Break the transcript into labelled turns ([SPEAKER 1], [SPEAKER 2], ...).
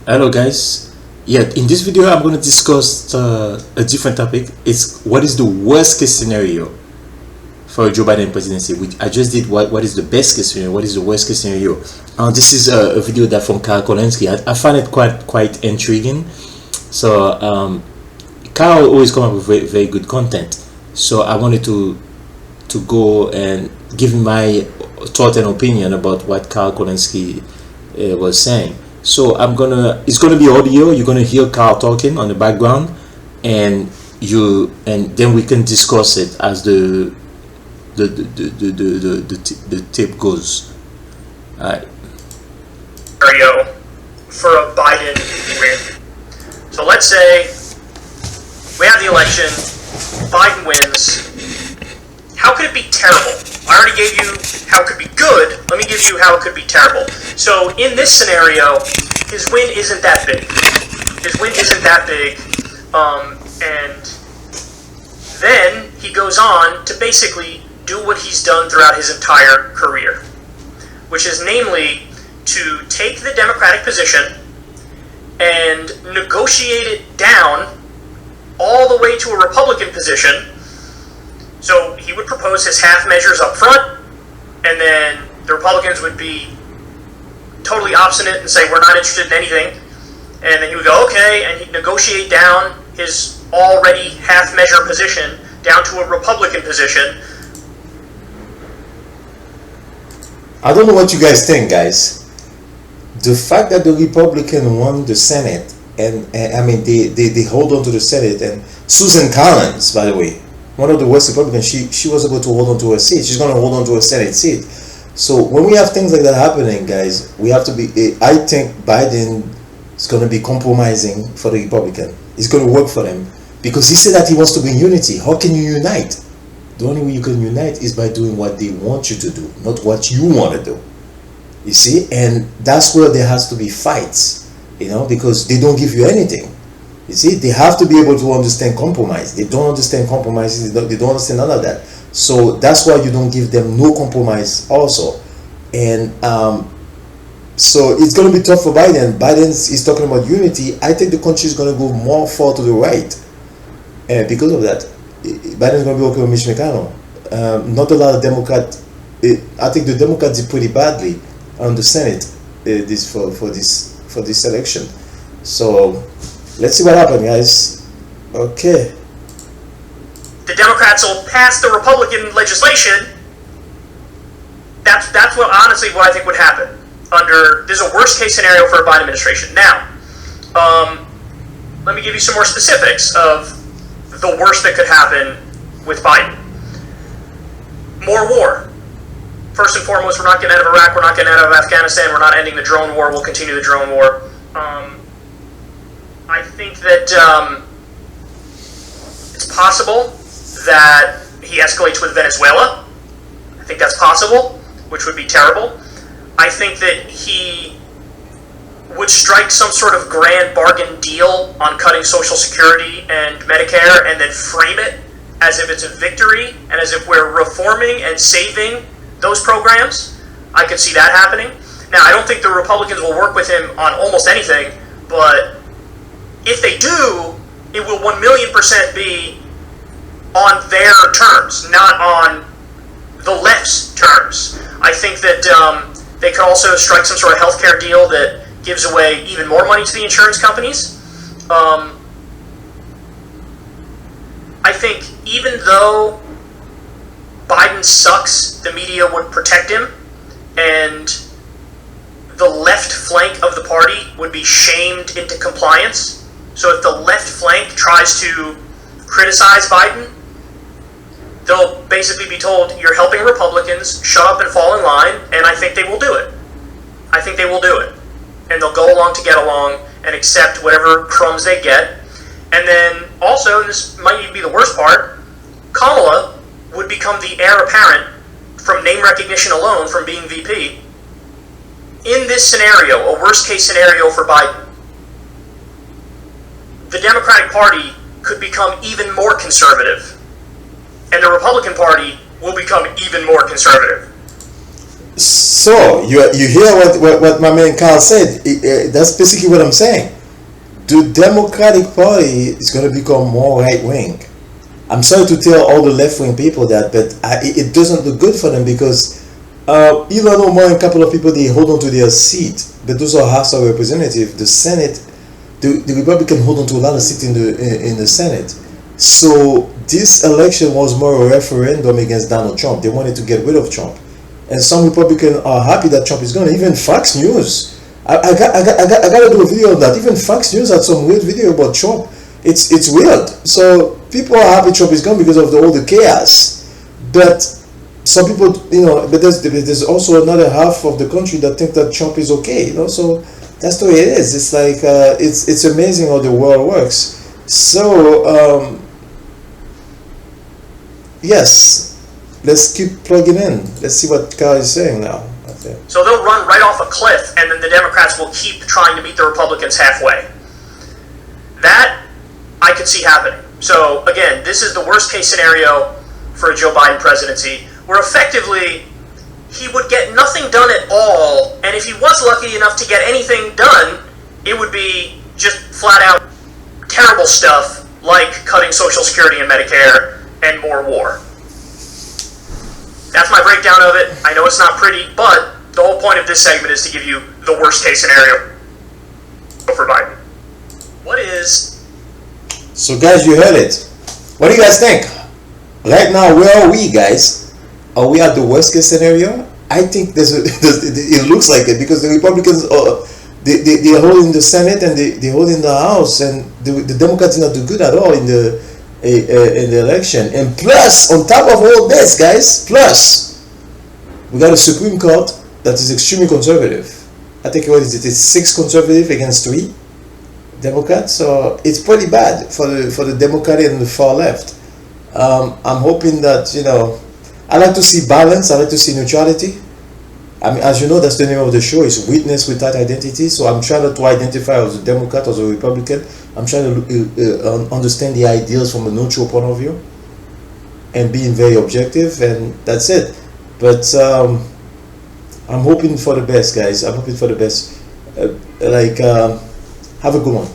[SPEAKER 1] Hello guys. Yeah, in this video I'm going to discuss a different topic. It's what is the worst case scenario for Joe Biden presidency. I just did what is the best case scenario, what is the worst case scenario. This is a video that from Kulinski. I find it quite intriguing. So Carl always come up with very good content. So I wanted to go and give my thought and opinion about what Carl Kulinski was saying. So it's gonna be audio. You're gonna hear Carl talking on the background, and then we can discuss it as the tape goes. All right.
[SPEAKER 2] Scenario for a Biden win. So let's say we have the election, Biden wins. How could it be terrible? I already gave you how it could be good. Let me give you how it could be terrible. So in this scenario, his win isn't that big. His win isn't that big. And then he goes on to basically do what he's done throughout his entire career, which is namely to take the Democratic position and negotiate it down all the way to a Republican position. So he would propose his half measures up front, and then the Republicans would be totally obstinate and say, we're not interested in anything. And then he would go, okay, and he'd negotiate down his already half measure position down to a Republican position.
[SPEAKER 1] I don't know what you guys think, guys. The fact that the Republican won the Senate, and I mean, they hold on to the Senate, and Susan Collins, by the way, one of the worst Republicans, she was able to hold on to her seat. She's going to hold on to a Senate seat. So when we have things like that happening, guys, we have to be. I think Biden is going to be compromising for the Republican. It's going to work for them because he said that he wants to bring unity. How can you unite? The only way you can unite is by doing what they want you to do, not what you want to do. You see, and that's where there has to be fights, because they don't give you anything. You see, they have to be able to understand compromise. They don't understand compromises. They don't understand none of that. So that's why you don't give them no compromise also. And so it's going to be tough for Biden. Biden is talking about unity. I think the country is going to go more far to the right. And because of that, Biden is going to be working with Mitch McConnell. Not a lot of Democrats. I think the Democrats did pretty badly on the Senate for this election. So let's see what happens, guys. Okay.
[SPEAKER 2] The Democrats will pass the Republican legislation. That's what I think would happen. There's a worst case scenario for a Biden administration. Now, let me give you some more specifics of the worst that could happen with Biden. More war. First and foremost, we're not getting out of Iraq, we're not getting out of Afghanistan, we're not ending the drone war, we'll continue the drone war. I think that it's possible that he escalates with Venezuela. I think that's possible, which would be terrible. I think that he would strike some sort of grand bargain deal on cutting Social Security and Medicare and then frame it as if it's a victory and as if we're reforming and saving those programs. I could see that happening. Now, I don't think the Republicans will work with him on almost anything, but if they do, it will 1,000,000% be on their terms, not on the left's terms. I think that they could also strike some sort of healthcare deal that gives away even more money to the insurance companies. I think even though Biden sucks, the media would protect him, and the left flank of the party would be shamed into compliance. So if the left flank tries to criticize Biden, they'll basically be told, you're helping Republicans, shut up and fall in line, and I think they will do it. I think they will do it. And they'll go along to get along and accept whatever crumbs they get. And then also, and this might even be the worst part, Kamala would become the heir apparent from name recognition alone from being VP. In this scenario, a worst case scenario for Biden, the Democratic Party could become even more conservative, and the Republican Party will become even more conservative.
[SPEAKER 1] So you hear what my man Carl said. That's basically what I'm saying. The Democratic Party is going to become more right wing. I'm sorry to tell all the left wing people that, but it doesn't look good for them because Elon Omar and a couple of people, they hold on to their seat, but those are House of Representatives. The Senate, the Republican hold on to a lot of seats in the Senate. So this election was more a referendum against Donald Trump. They wanted to get rid of Trump, and some Republicans are happy that Trump is gone. Even Fox News, I got to do a video on that. Even Fox News had some weird video about Trump. It's weird. So people are happy Trump is gone because of all the chaos, but some people, but there's also another half of the country that think that Trump is okay. So that's the way it is. It's like it's amazing how the world works. So yes, let's keep plugging in. Let's see what Carl is saying now. Okay.
[SPEAKER 2] So they'll run right off a cliff, and then the Democrats will keep trying to meet the Republicans halfway. That I could see happening. So again, this is the worst case scenario for a Joe Biden presidency, where effectively he would get nothing done at all, and if he was lucky enough to get anything done, it would be just flat out terrible stuff like cutting Social Security and Medicare and more war. That's my breakdown of it. I know it's not pretty, but the whole point of this segment is to give you the worst case scenario for Biden. What is...
[SPEAKER 1] So guys, you heard it. What do you guys think? Right now, where are we, guys? Are we at the worst case scenario? I think it looks like it because the Republicans they're holding the Senate and they're holding the House, and the Democrats did not do good at all in the election. And plus, on top of all this, guys, plus we got a Supreme Court that is extremely conservative. I think what is it? It's 6 conservative against 3 Democrats. So it's pretty bad for the Democratic and the far left. I'm hoping that I like to see balance. I like to see neutrality. I mean, as you know, that's the name of the show. Is witness without identity. So I'm trying not to identify as a Democrat or as a Republican. I'm trying to understand the ideals from a neutral point of view and being very objective. And that's it. But I'm hoping for the best, guys. I'm hoping for the best. Have a good one.